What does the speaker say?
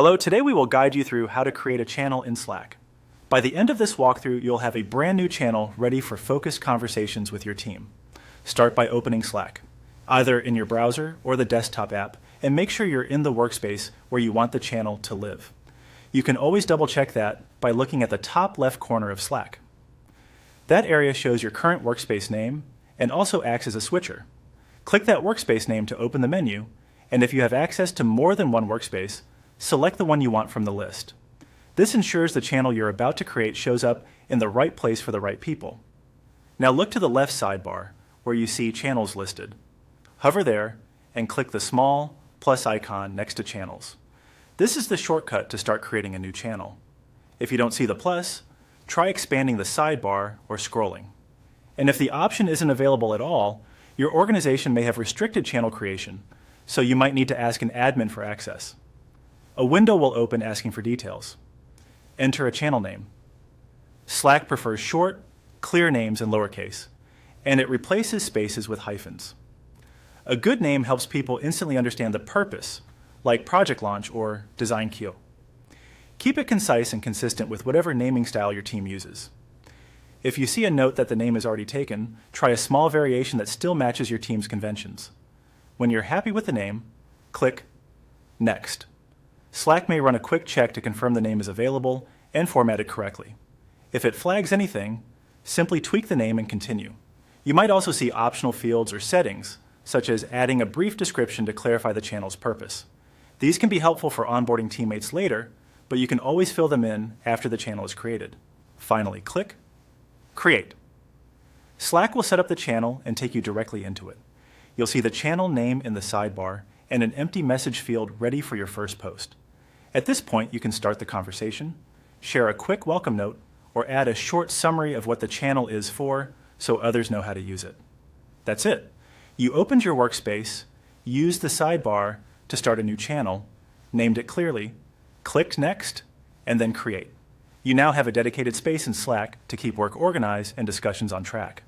Hello, today we will guide you through how to create a channel in Slack. By the end of this walkthrough, you'll have a brand new channel ready for focused conversations with your team. Start by opening Slack, either in your browser or the desktop app, and make sure you're in the workspace where you want the channel to live. You can always double check that by looking at the top left corner of Slack. That area shows your current workspace name and also acts as a switcher. Click that workspace name to open the menu, and if you have access to more than one workspace, select the one you want from the list. This ensures the channel you're about to create shows up in the right place for the right people. Now look to the left sidebar where you see channels listed. Hover there and click the small plus icon next to channels. This is the shortcut to start creating a new channel. If you don't see the plus, try expanding the sidebar or scrolling. And if the option isn't available at all, your organization may have restricted channel creation, so you might need to ask an admin for access. A window will open asking for details. Enter a channel name. Slack prefers short, clear names in lowercase, and it replaces spaces with hyphens. A good name helps people instantly understand the purpose, like project launch or design queue. Keep it concise and consistent with whatever naming style your team uses. If you see a note that the name is already taken, try a small variation that still matches your team's conventions. When you're happy with the name, click Next. Slack may run a quick check to confirm the name is available and formatted correctly. If it flags anything, simply tweak the name and continue. You might also see optional fields or settings, such as adding a brief description to clarify the channel's purpose. These can be helpful for onboarding teammates later, but you can always fill them in after the channel is created. Finally, click Create. Slack will set up the channel and take you directly into it. You'll see the channel name in the sidebar and an empty message field ready for your first post. At this point, you can start the conversation, share a quick welcome note, or add a short summary of what the channel is for so others know how to use it. That's it. You opened your workspace, used the sidebar to start a new channel, named it clearly, clicked Next, and then Create. You now have a dedicated space in Slack to keep work organized and discussions on track.